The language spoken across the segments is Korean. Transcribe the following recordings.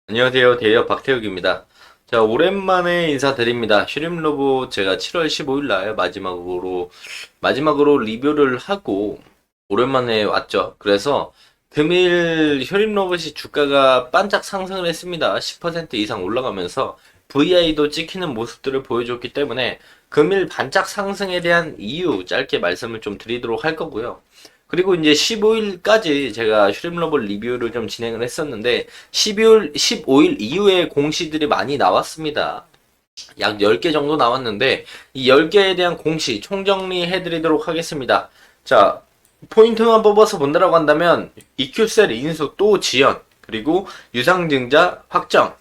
안녕하세요. 대리업 박태욱입니다. 자, 오랜만에 인사드립니다. 슈림로봇 제가 7월 15일 날 마지막으로 리뷰를 하고 오랜만에 왔죠. 그래서 금일 슈림로봇이 주가가 반짝 상승을 했습니다. 10% 이상 올라가면서 VI도 찍히는 모습들을 보여줬기 때문에 금일 반짝 상승에 대한 이유 짧게 말씀을 좀 드리도록 할 거고요. 그리고 이제 15일까지 제가 슈림러블 리뷰를 좀 진행을 했었는데 15일 이후에 공시들이 많이 나왔습니다. 약 10개 정도 나왔는데 이 10개에 대한 공시 총정리해 드리도록 하겠습니다. 자, 포인트만 뽑아서 본다라고 한다면 EQ셀 인수 또 지연 그리고 유상증자 확정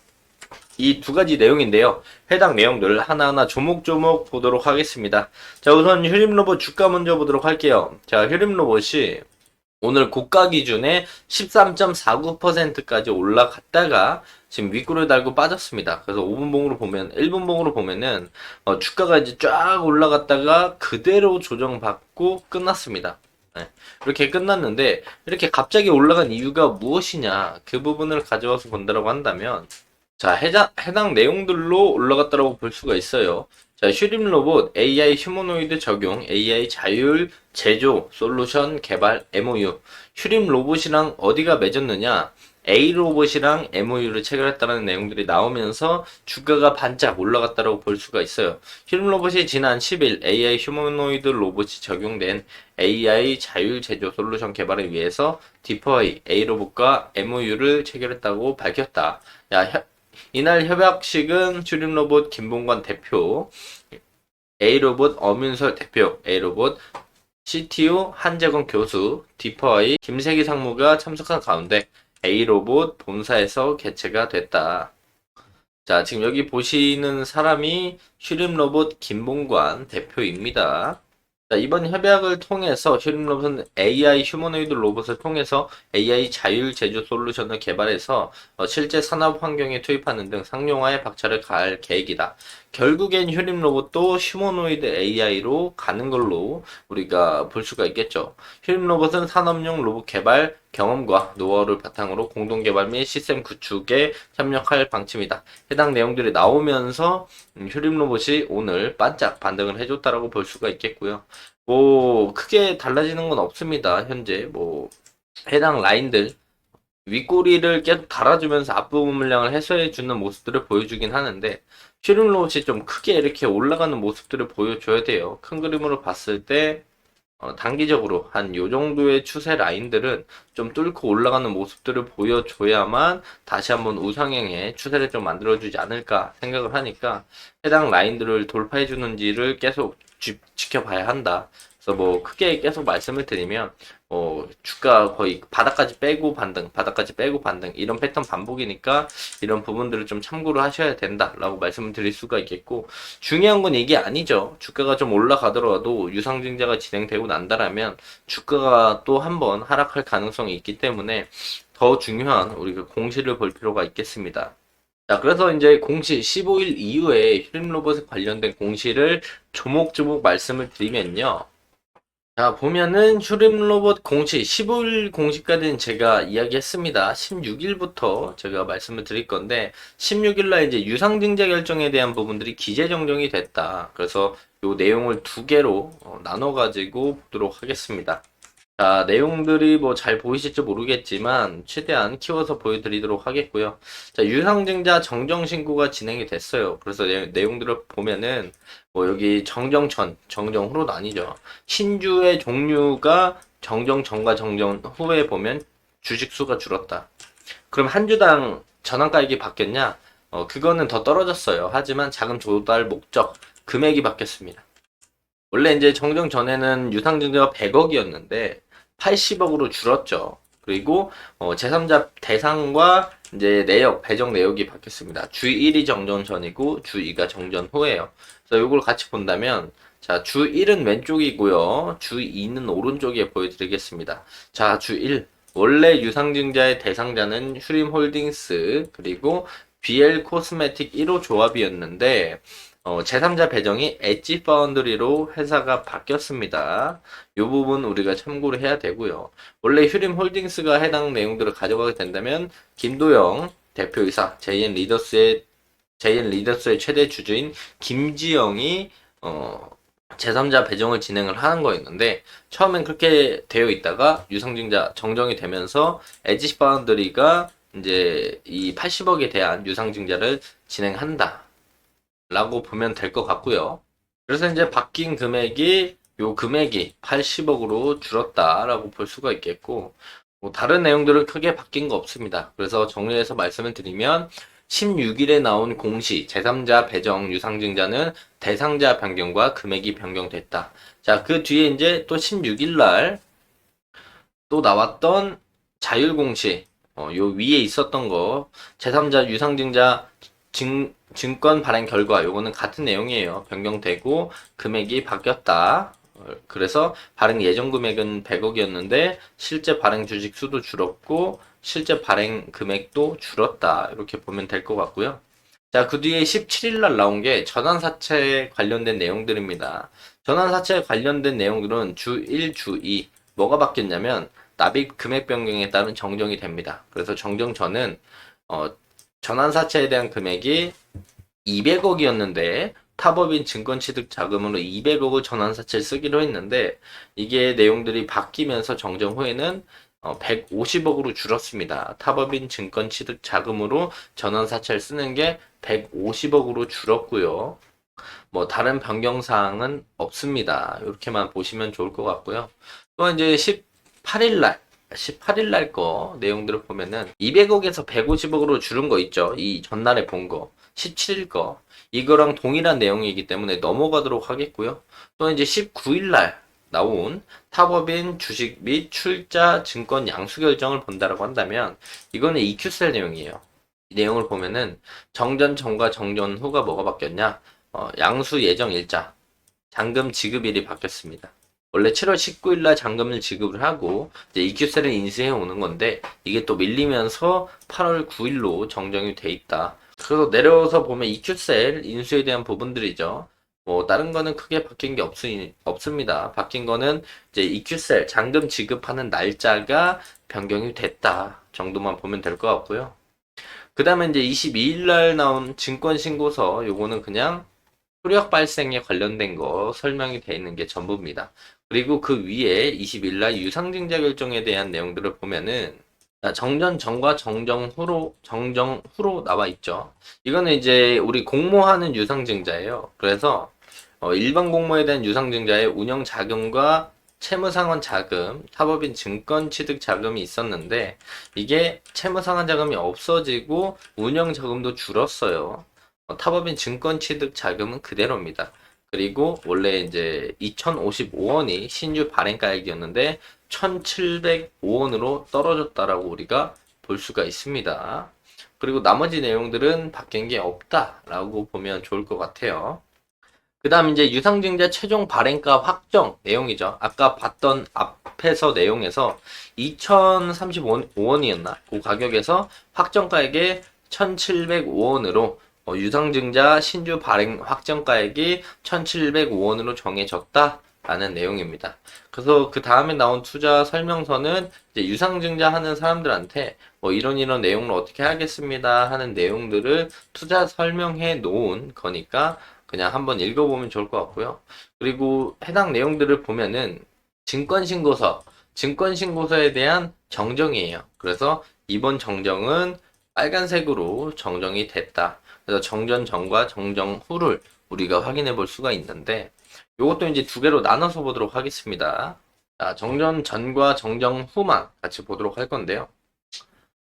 이 두 가지 내용인데요. 해당 내용들 하나하나 조목조목 보도록 하겠습니다. 자, 우선 휴림로봇 주가 먼저 보도록 할게요. 자, 휴림로봇이 오늘 고가 기준에 13.49%까지 올라갔다가 지금 윗골을 달고 빠졌습니다. 그래서 5분봉으로 보면, 1분봉으로 보면은 주가가 이제 쫙 올라갔다가 그대로 조정받고 끝났습니다. 네, 이렇게 끝났는데 이렇게 갑자기 올라간 이유가 무엇이냐 그 부분을 가져와서 본다라고 한다면 자, 해당 내용들로 올라갔다고 볼 수가 있어요. 자, 슈림 로봇 AI 휴머노이드 적용 AI 자율 제조 솔루션 개발 MOU. 슈림 로봇이랑 어디가 맺었느냐? A 로봇이랑 MOU를 체결했다는 내용들이 나오면서 주가가 반짝 올라갔다고 볼 수가 있어요. 슈림 로봇이 지난 10일 AI 휴머노이드 로봇이 적용된 AI 자율 제조 솔루션 개발을 위해서 디퍼이 A 로봇과 MOU를 체결했다고 밝혔다. 야, 이날 협약식은 슈림로봇 김봉관 대표, A로봇 엄윤설 대표, A로봇 CTO 한재건 교수, 디퍼의 김세기 상무가 참석한 가운데 A로봇 본사에서 개최가 됐다. 자, 지금 여기 보시는 사람이 슈림로봇 김봉관 대표입니다. 자, 이번 협약을 통해서 슈림로봇은 AI 휴머노이드 로봇을 통해서 AI 자율 제조 솔루션을 개발해서 실제 산업 환경에 투입하는 등 상용화에 박차를 가할 계획이다. 결국엔 휴림 로봇도 휴머노이드 AI로 가는 걸로 우리가 볼 수가 있겠죠. 휴림 로봇은 산업용 로봇 개발 경험과 노하우를 바탕으로 공동 개발 및 시스템 구축에 협력할 방침이다. 해당 내용들이 나오면서 휴림 로봇이 오늘 반짝 반등을 해줬다라고 볼 수가 있겠고요. 뭐 크게 달라지는 건 없습니다. 현재 뭐 해당 라인들 윗꼬리를 계속 달아주면서 앞부분 물량을 해소해주는 모습들을 보여주긴 하는데 슈링로봇이 좀 크게 이렇게 올라가는 모습들을 보여줘야 돼요. 큰 그림으로 봤을 때 단기적으로 한 요 정도의 추세 라인들은 좀 뚫고 올라가는 모습들을 보여줘야만 다시 한번 우상향의 추세를 좀 만들어주지 않을까 생각을 하니까 해당 라인들을 돌파해주는지를 계속 지켜봐야 한다. 그래서 뭐 크게 계속 말씀을 드리면 주가 거의 바닥까지 빼고 반등, 바닥까지 빼고 반등 이런 패턴 반복이니까 이런 부분들을 좀 참고를 하셔야 된다라고 말씀을 드릴 수가 있겠고 중요한 건 이게 아니죠. 주가가 좀 올라가더라도 유상증자가 진행되고 난다라면 주가가 또 한번 하락할 가능성이 있기 때문에 더 중요한 우리가 공시를 볼 필요가 있겠습니다. 자, 그래서 이제 공시 15일 이후에 휴림로봇에 관련된 공시를 조목조목 말씀을 드리면요. 자, 보면은 슈림 로봇 공시 15일 공시까지는 제가 이야기했습니다. 16일부터 제가 말씀을 드릴 건데 16일 날 이제 유상증자 결정에 대한 부분들이 기재 정정이 됐다. 그래서 요 내용을 두 개로 나눠 가지고 보도록 하겠습니다. 자, 내용들이 뭐 잘 보이실지 모르겠지만 최대한 키워서 보여드리도록 하겠고요. 자, 유상증자 정정 신고가 진행이 됐어요. 그래서 내용들을 보면은 뭐 여기 정정 전, 정정 후로 나뉘죠. 신주의 종류가 정정 전과 정정 후에 보면 주식 수가 줄었다. 그럼 한 주당 전환가액이 바뀌었냐? 그거는 더 떨어졌어요. 하지만 자금 조달 목적 금액이 바뀌었습니다. 원래 이제 정정 전에는 유상증자가 100억이었는데 80억으로 줄었죠. 그리고 제3자 대상과 이제 내역, 배정 내역이 바뀌었습니다. 주 1이 정전 전이고 주 2가 정전 후예요. 그래서 이걸 같이 본다면 자, 주 1은 왼쪽이고요. 주 2는 오른쪽에 보여드리겠습니다. 자, 주 1. 원래 유상증자의 대상자는 휴림홀딩스 그리고 BL 코스메틱 1호 조합이었는데 제3자 배정이 엣지 파운드리로 회사가 바뀌었습니다. 이 부분 우리가 참고를 해야 되고요. 원래 휴림 홀딩스가 해당 내용들을 가져가게 된다면 김도영 대표이사 JN 리더스의 최대 주주인 김지영이 제3자 배정을 진행을 하는 거였는데 처음엔 그렇게 되어 있다가 유상증자 정정이 되면서 에지시 파운드리가 이제 이 80억에 대한 유상증자를 진행한다 라고 보면 될 것 같고요. 그래서 이제 바뀐 금액이 요 금액이 80억으로 줄었다라고 볼 수가 있겠고 뭐 다른 내용들은 크게 바뀐 거 없습니다. 그래서 정리해서 말씀을 드리면 16일에 나온 공시 제3자 배정 유상증자는 대상자 변경과 금액이 변경됐다. 자, 그 뒤에 이제 또 16일 날 또 나왔던 자율 공시 요 위에 있었던 거 제3자 유상증자 증권 발행 결과 요거는 같은 내용이에요. 변경되고 금액이 바뀌었다. 그래서 발행 예정 금액은 100억이었는데 실제 발행 주식 수도 줄었고 실제 발행 금액도 줄었다. 이렇게 보면 될 것 같고요. 자, 그 뒤에 17일 날 나온 게 전환사채 관련된 내용들입니다. 전환사채 관련된 내용들은 주 1, 주 2 뭐가 바뀌었냐면 납입 금액 변경에 따른 정정이 됩니다. 그래서 정정 전은 전환사채에 대한 금액이 200억이었는데 타법인 증권 취득 자금으로 200억을 전환사채를 쓰기로 했는데 이게 내용들이 바뀌면서 정정 후에는 150억으로 줄었습니다. 타법인 증권 취득 자금으로 전환사채를 쓰는 게 150억으로 줄었고요. 뭐 다른 변경사항은 없습니다. 이렇게만 보시면 좋을 것 같고요. 또 이제 18일 날 거 내용들을 보면은 200억에서 150억으로 줄은 거 있죠. 이 전날에 본 거. 17일 거. 이거랑 동일한 내용이기 때문에 넘어가도록 하겠고요. 또 이제 19일 날 나온 타법인 주식 및 출자 증권 양수 결정을 본다라고 한다면 이거는 EQ셀 내용이에요. 이 내용을 보면은 정전 전과 정전 후가 뭐가 바뀌었냐? 양수 예정 일자, 잔금 지급일이 바뀌었습니다. 원래 7월 19일 날 잔금을 지급을 하고 이제 EQ셀을 인수해 오는 건데 이게 또 밀리면서 8월 9일로 정정이 돼 있다. 그래서 내려서 보면 EQ셀 인수에 대한 부분들이죠. 뭐 다른 거는 크게 바뀐 게 없습니다. 바뀐 거는 이제 EQ셀 잔금 지급하는 날짜가 변경이 됐다 정도만 보면 될 것 같고요. 그 다음에 이제 22일 날 나온 증권 신고서 요거는 그냥 효력 발생에 관련된 거 설명이 되어 있는 게 전부입니다. 그리고 그 위에 20일 날 유상증자 결정에 대한 내용들을 보면은 정전 전과 정정 후로 나와 있죠. 이거는 이제 우리 공모하는 유상증자예요. 그래서 일반 공모에 대한 유상증자의 운영 자금과 채무상환 자금, 타법인 증권 취득 자금이 있었는데 이게 채무상환 자금이 없어지고 운영 자금도 줄었어요. 타법인 증권 취득 자금은 그대로입니다. 그리고 원래 이제 2,055원이 신규 발행가액이었는데 1,705원으로 떨어졌다라고 우리가 볼 수가 있습니다. 그리고 나머지 내용들은 바뀐 게 없다라고 보면 좋을 것 같아요. 그 다음 이제 유상증자 최종 발행가 확정 내용이죠. 아까 봤던 앞에서 내용에서 2,035원이었나? 그 가격에서 확정가액에 1,705원으로 유상증자 신규 발행 확정가액이 1,705원으로 정해졌다 라는 내용입니다. 그래서 그 다음에 나온 투자 설명서는 이제 유상증자 하는 사람들한테 뭐 이런 내용을 어떻게 하겠습니다 하는 내용들을 투자 설명해 놓은 거니까 그냥 한번 읽어보면 좋을 것 같고요. 그리고 해당 내용들을 보면은 증권신고서에 대한 정정이에요. 그래서 이번 정정은 빨간색으로 정정이 됐다. 그래서 정전 전과 정정 후를 우리가 확인해 볼 수가 있는데 이것도 이제 두 개로 나눠서 보도록 하겠습니다. 자, 정전 전과 정정 후만 같이 보도록 할 건데요.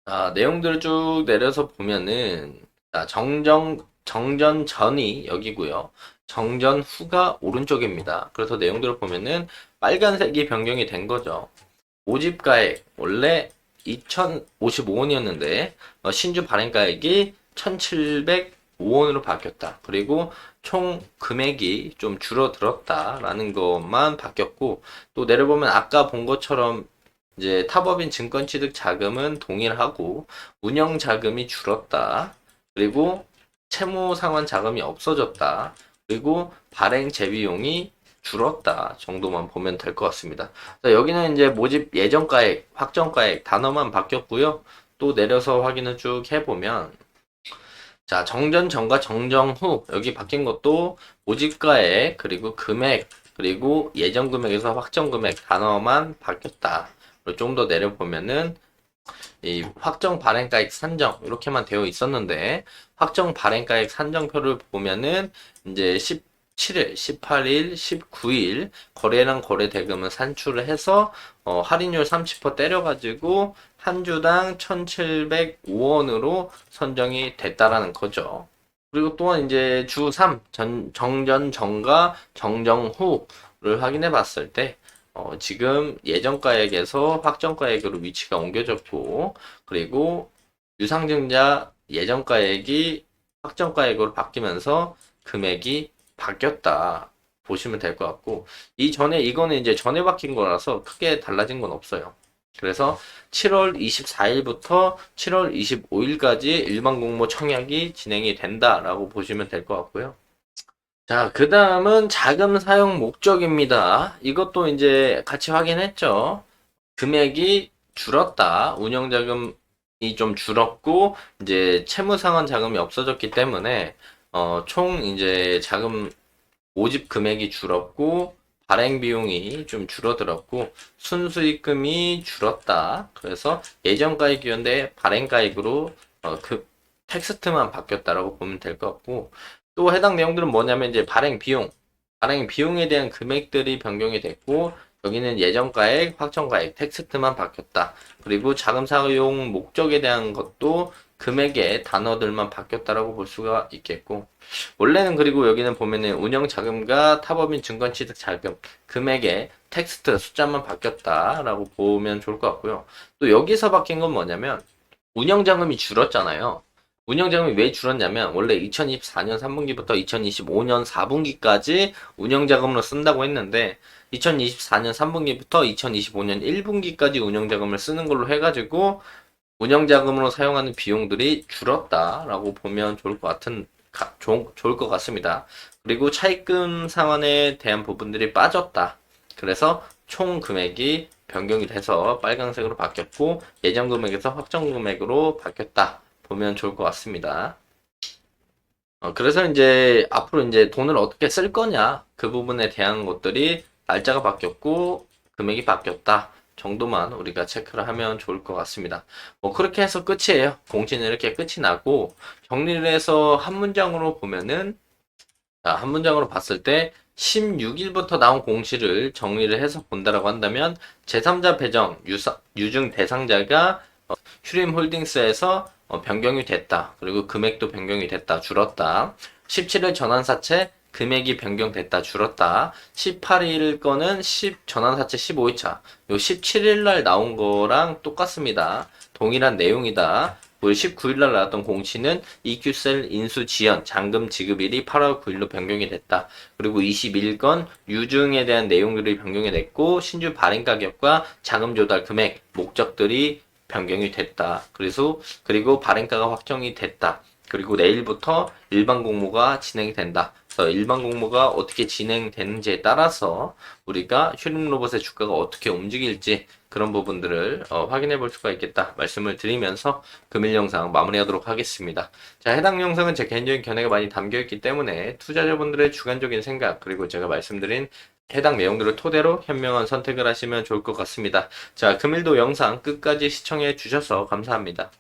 자, 내용들을 쭉 내려서 보면은 자, 정전 전이 여기고요. 정전 후가 오른쪽입니다. 그래서 내용들을 보면은 빨간색이 변경이 된 거죠. 모집가액 원래 2,055원이었는데 신주 발행가액이 1,705원으로 바뀌었다. 그리고 총 금액이 좀 줄어들었다라는 것만 바뀌었고 또 내려보면 아까 본 것처럼 이제 타법인 증권 취득 자금은 동일하고 운영 자금이 줄었다. 그리고 채무 상환 자금이 없어졌다. 그리고 발행 재비용이 줄었다 정도만 보면 될 것 같습니다. 자, 여기는 이제 모집 예정가액, 확정가액 단어만 바뀌었고요. 또 내려서 확인을 쭉 해보면, 자, 정전 전과 정정 후 여기 바뀐 것도 모집가액 그리고 금액 그리고 예정 금액에서 확정 금액 단어만 바뀌었다. 그리고 좀 더 내려보면은 이 확정 발행가액 산정 이렇게만 되어 있었는데 확정 발행가액 산정표를 보면은 이제 17일, 18일, 19일 거래량 거래 대금을 산출을 해서 할인율 30% 때려가지고 한 주당 1,705원으로 선정이 됐다라는 거죠. 그리고 또한 이제 주 3, 정전 전과 정정 후를 확인해 봤을 때 지금 예정가액에서 확정가액으로 위치가 옮겨졌고, 그리고 유상증자 예정가액이 확정가액으로 바뀌면서 금액이 바뀌었다. 보시면 될 것 같고, 이거는 이제 전에 바뀐 거라서 크게 달라진 건 없어요. 그래서 7월 24일부터 7월 25일까지 일반 공모 청약이 진행이 된다라고 보시면 될 것 같고요. 자, 그 다음은 자금 사용 목적입니다. 이것도 이제 같이 확인했죠. 금액이 줄었다. 운영자금이 좀 줄었고, 이제 채무상환 자금이 없어졌기 때문에, 총 이제 자금 모집 금액이 줄었고, 발행 비용이 좀 줄어들었고, 순수익금이 줄었다. 그래서 예정가액이었는데 발행가액으로 그 텍스트만 바뀌었다라고 보면 될 것 같고, 또 해당 내용들은 뭐냐면 이제 발행 비용에 대한 금액들이 변경이 됐고, 여기는 예정가액, 확정가액, 텍스트만 바뀌었다. 그리고 자금 사용 목적에 대한 것도 금액의 단어들만 바뀌었다라고 볼 수가 있겠고, 원래는 그리고 여기는 보면은 운영 자금과 타법인 증권 취득 자금 금액의 텍스트 숫자만 바뀌었다라고 보면 좋을 것 같고요. 또 여기서 바뀐 건 뭐냐면 운영 자금이 줄었잖아요. 운영 자금이 왜 줄었냐면 원래 2024년 3분기부터 2025년 4분기까지 운영 자금으로 쓴다고 했는데 2024년 3분기부터 2025년 1분기까지 운영 자금을 쓰는 걸로 해가지고 운영 자금으로 사용하는 비용들이 줄었다라고 보면 좋을 것 같습니다. 그리고 차입금 상환에 대한 부분들이 빠졌다. 그래서 총 금액이 변경이 돼서 빨간색으로 바뀌었고 예정 금액에서 확정 금액으로 바뀌었다. 보면 좋을 것 같습니다. 그래서 이제 앞으로 이제 돈을 어떻게 쓸 거냐 그 부분에 대한 것들이 날짜가 바뀌었고 금액이 바뀌었다 정도만 우리가 체크를 하면 좋을 것 같습니다. 뭐 그렇게 해서 끝이에요. 공지는 이렇게 끝이 나고 정리를 해서 한 문장으로 보면은 한 문장으로 봤을 때 16일부터 나온 공시를 정리를 해서 본다라고 한다면 제3자 배정 유증 대상자가 휴림홀딩스에서 변경이 됐다. 그리고 금액도 변경이 됐다. 줄었다. 17일 전환사채 금액이 변경됐다. 줄었다. 18일 거는 전환사채 15일차. 요 17일 날 나온 거랑 똑같습니다. 동일한 내용이다. 그리고 19일 날 나왔던 공시는 EQ셀 인수 지연 잔금 지급일이 8월 9일로 변경이 됐다. 그리고 21건 유증에 대한 내용들이 변경이 됐고 신주 발행 가격과 자금 조달 금액 목적들이 변경이 됐다. 그리고 발행가가 확정이 됐다. 그리고 내일부터 일반 공모가 진행이 된다. 그래서 일반 공모가 어떻게 진행되는지에 따라서 우리가 휴림 로봇의 주가가 어떻게 움직일지 그런 부분들을 확인해 볼 수가 있겠다 말씀을 드리면서 금일 영상 마무리하도록 하겠습니다. 자, 해당 영상은 제 개인적인 견해가 많이 담겨 있기 때문에 투자자분들의 주관적인 생각 그리고 제가 말씀드린 해당 내용들을 토대로 현명한 선택을 하시면 좋을 것 같습니다. 자, 금일도 영상 끝까지 시청해 주셔서 감사합니다.